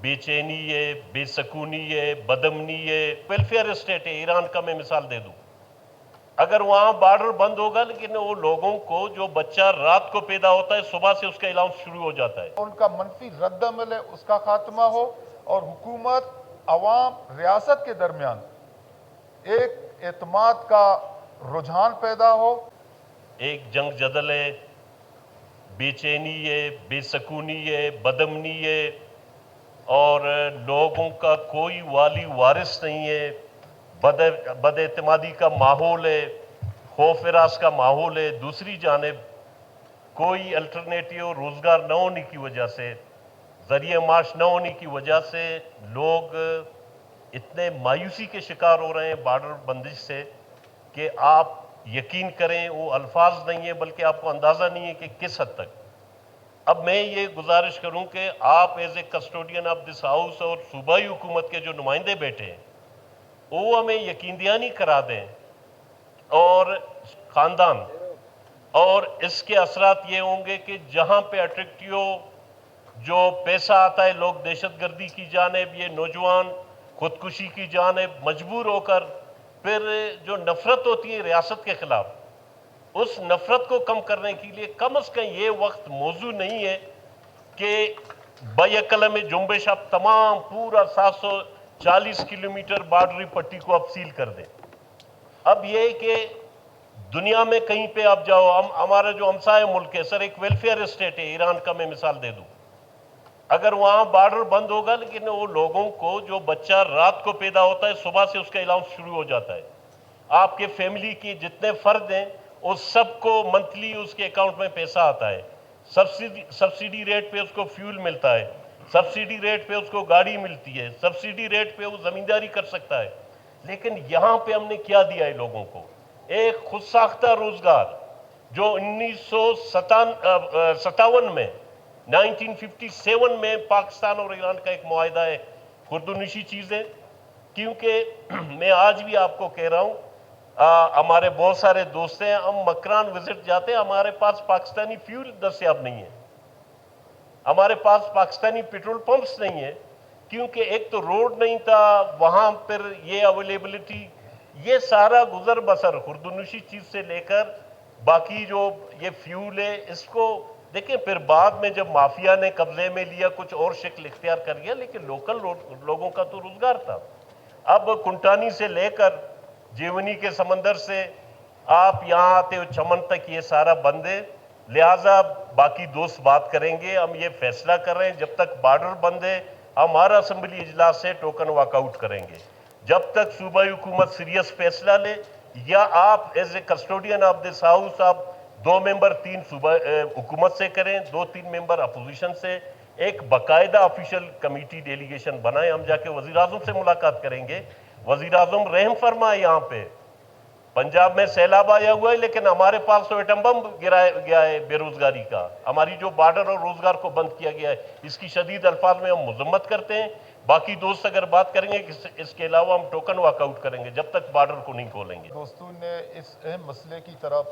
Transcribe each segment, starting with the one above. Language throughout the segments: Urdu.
بے چینی ہے، بے سکونی ہے، بدامنی ہے، ویلفیئر اسٹیٹ ہے۔ ایران کا میں مثال دے دوں، اگر وہاں بارڈر بند ہوگا لیکن وہ لوگوں کو جو بچہ رات کو پیدا ہوتا ہے صبح سے اس کا علاج شروع ہو جاتا ہے، ان کا منفی رد عمل ہے اس کا خاتمہ ہو، اور حکومت عوام ریاست کے درمیان ایک اعتماد کا رجحان پیدا ہو۔ ایک جنگ جدل ہے، بے چینی ہے، بے سکونی ہے، بدامنی ہے، اور لوگوں کا کوئی والی وارث نہیں ہے، بد اعتمادی کا ماحول ہے، خوف ہراس کا ماحول ہے۔ دوسری جانب کوئی الٹرنیٹیو روزگار نہ ہونے کی وجہ سے، ذریعہ معاش نہ ہونے کی وجہ سے لوگ اتنے مایوسی کے شکار ہو رہے ہیں بارڈر بندش سے کہ آپ یقین کریں وہ الفاظ نہیں ہیں، بلکہ آپ کو اندازہ نہیں ہے کہ کس حد تک۔ اب میں یہ گزارش کروں کہ آپ as a custodian of this house اور صوبائی حکومت کے جو نمائندے بیٹھے ہیں وہ ہمیں یقین دہانی کرا دیں، اور خاندان، اور اس کے اثرات یہ ہوں گے کہ جہاں پہ اٹریکٹیو جو پیسہ آتا ہے لوگ دہشت گردی کی جانب، یہ نوجوان خودکشی کی جانب مجبور ہو کر، پھر جو نفرت ہوتی ہے ریاست کے خلاف، اس نفرت کو کم کرنے کے لیے کم از کم یہ وقت موضوع نہیں ہے کہ بیک قلم جنبش آپ تمام پورا 740 کلومیٹر بارڈری پٹی کو آپ سیل کر دیں۔ اب یہ کہ دنیا میں کہیں پہ آپ جاؤ، ہمارا جو ہمسائے ملک ہے سر، ایک ویلفیئر اسٹیٹ ہے، ایران کا میں مثال دے دوں، اگر وہاں بارڈر بند ہوگا لیکن وہ لوگوں کو جو بچہ رات کو پیدا ہوتا ہے صبح سے اس کا علاج شروع ہو جاتا ہے، آپ کے فیملی کی جتنے فرد ہیں اس سب کو منتھلی اس کے اکاؤنٹ میں پیسہ آتا ہے، سبسیڈی ریٹ پہ اس کو فیول ملتا ہے، سبسیڈی ریٹ پہ اس کو گاڑی ملتی ہے، سبسیڈی ریٹ پہ وہ زمینداری کر سکتا ہے۔ لیکن یہاں پہ ہم نے کیا دیا ہے لوگوں کو؟ ایک خود ساختہ روزگار جو 1957 میں 1957 میں پاکستان اور ایران کا ایک معاہدہ ہے، خردونشی چیزیں، کیونکہ میں آج بھی آپ کو کہہ رہا ہوں، ہمارے بہت سارے دوست ہیں، ہم مکران وزٹ جاتے ہیں، ہمارے پاس پاکستانی فیول دستیاب نہیں ہے، ہمارے پاس پاکستانی پیٹرول پمپس نہیں ہیں، کیونکہ ایک تو روڈ نہیں تھا وہاں، پھر یہ اویلیبلٹی، یہ سارا گزر بسر خردونشی چیز سے لے کر باقی جو یہ فیول ہے اس کو دیکھیں، پھر بعد میں جب مافیا نے قبضے میں لیا کچھ اور شکل اختیار کر لیا، لیکن لوکل لوگوں کا تو روزگار تھا۔ اب کنٹانی سے لے کر جیونی کے سمندر سے آپ یہاں آتے ہو چمن تک یہ سارا بند ہے، لہٰذا باقی دوست بات کریں گے، ہم یہ فیصلہ کر رہے ہیں جب تک بارڈر بند ہے ہمارا اسمبلی اجلاس سے ٹوکن واک آؤٹ کریں گے، جب تک صوبائی حکومت سیریس فیصلہ لے، یا آپ as a custodian of this house آپ 2 ممبر 3 صوبہ حکومت سے کریں، 2-3 ممبر اپوزیشن سے، ایک باقاعدہ آفیشل کمیٹی ڈیلیگیشن بنائیں، ہم جا کے وزیر اعظم سے ملاقات کریں گے، وزیر اعظم رحم فرمائے، یہاں پہ پنجاب میں سیلاب آیا ہوا ہے لیکن ہمارے پاس تو ایٹم بم گرایا گیا ہے بے روزگاری کا، ہماری جو بارڈر اور روزگار کو بند کیا گیا ہے، اس کی شدید الفاظ میں ہم مذمت کرتے ہیں۔ باقی دوست اگر بات کریں گے اس کے علاوہ ہم ٹوکن واک آؤٹ کریں گے جب تک بارڈر کو نہیں کھولیں گے۔ دوستوں نے اس اہم مسئلے کی طرف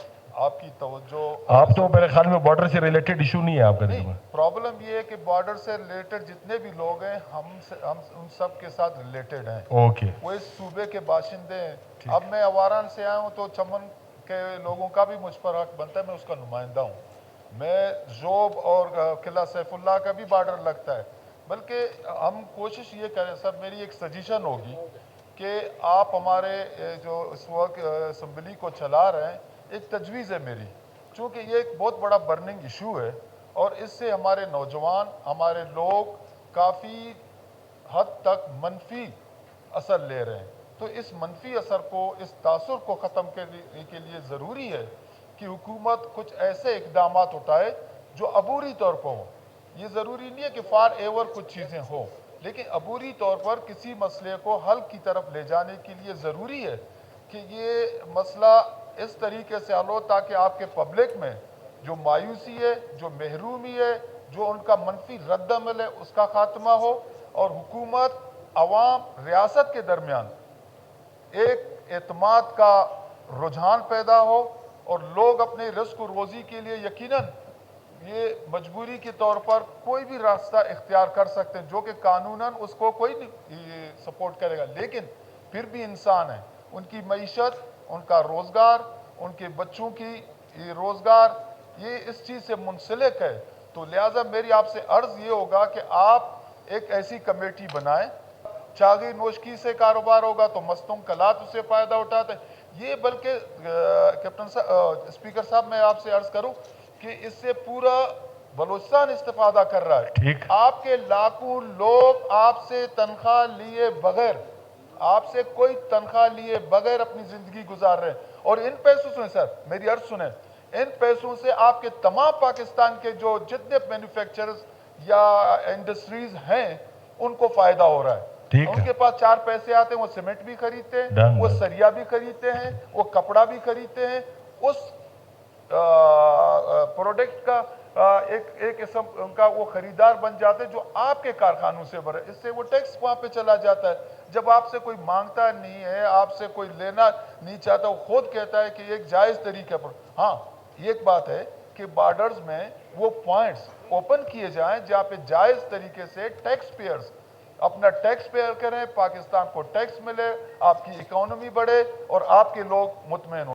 آپ کی توجہ، آپ تو میرے خیال میں بارڈر سے ریلیٹڈ ایشو نہیں ہے آپ کا دل میں؟ پرابلم یہ ہے کہ بارڈر سے ریلیٹڈ جتنے بھی لوگ ہیں ہم ان سب کے ساتھ ریلیٹڈ ہیں، اوکے، وہ اس صوبے کے باشندے ہیں۔ اب میں اواران سے آیا ہوں تو چمن کے لوگوں کا بھی مجھ پر حق بنتا ہے، میں اس کا نمائندہ ہوں، میں زوب اور قلعہ سیف اللہ کا بھی بارڈر لگتا ہے، بلکہ ہم کوشش یہ کریں سر، میری ایک سجیشن ہوگی کہ آپ ہمارے جو اس وقت اسمبلی کو چلا رہے ہیں، ایک تجویز ہے میری، چونکہ یہ ایک بہت بڑا برننگ ایشو ہے اور اس سے ہمارے نوجوان، ہمارے لوگ کافی حد تک منفی اثر لے رہے ہیں، تو اس منفی اثر کو، اس تاثر کو ختم کرنے کے لیے ضروری ہے کہ حکومت کچھ ایسے اقدامات اٹھائے جو عبوری طور پر ہوں۔ یہ ضروری نہیں ہے کہ فار ایور کچھ چیزیں ہوں، لیکن عبوری طور پر کسی مسئلے کو حل کی طرف لے جانے کے لیے ضروری ہے کہ یہ مسئلہ اس طریقے سے حل ہو تاکہ آپ کے پبلک میں جو مایوسی ہے، جو محرومی ہے، جو ان کا منفی رد عمل ہے اس کا خاتمہ ہو، اور حکومت عوام ریاست کے درمیان ایک اعتماد کا رجحان پیدا ہو، اور لوگ اپنے رزق و روزی کے لیے یقیناً یہ مجبوری کے طور پر کوئی بھی راستہ اختیار کر سکتے ہیں جو کہ قانوناً اس کو کوئی نہیں سپورٹ کرے گا، لیکن پھر بھی انسان ہے، ان کی معیشت، ان کا روزگار، ان کے بچوں کی روزگار یہ اس چیز سے منسلک ہے۔ تو لہٰذا میری آپ سے عرض یہ ہوگا کہ آپ ایک ایسی کمیٹی بنائیں، چاغی نوشکی سے کاروبار ہوگا تو مستوں کلات اسے فائدہ اٹھاتے ہیں۔ یہ بلکہ کیپٹن صاحب، اسپیکر صاحب، میں آپ سے عرض کروں کہ اس سے پورا بلوچستان استفادہ کر رہا ہے۔ ٹھیک۔ آپ کے لاکھوں لوگ آپ سے تنخواہ لیے بغیر، آپ سے کوئی تنخواہ لیے بغیر اپنی زندگی گزار رہے ہیں، اور ان پیسوں سے، سر میری عرض سنیں، ان پیسوں سے آپ کے تمام پاکستان کے جو جتنے مینوفیکچرز یا انڈسٹریز ہیں ان کو فائدہ ہو رہا ہے۔ ٹھیک ہے۔ ان کے پاس 4 پیسے آتے ہیں، وہ سیمنٹ بھی خریدتے ہیں، ڈن وہ ہے۔ سریا بھی خریدتے ہیں، وہ کپڑا بھی خریدتے ہیں، اس پروڈکٹ کا ایک قسم ان کا وہ خریدار بن جاتے ہیں جو آپ کے کارخانوں سے بھرے، اس سے وہ ٹیکس وہاں پہ چلا جاتا ہے۔ جب آپ سے کوئی مانگتا نہیں ہے، آپ سے کوئی لینا نہیں چاہتا، وہ خود کہتا ہے کہ یہ ایک جائز طریقے پر۔ ہاں یہ ایک بات ہے کہ بارڈرز میں وہ پوائنٹس اوپن کیے جائیں جہاں پہ جائز طریقے سے ٹیکس پیئرز اپنا ٹیکس پیئر کریں، پاکستان کو ٹیکس ملے، آپ کی اکانومی بڑھے اور آپ کے لوگ مطمئن ہوں۔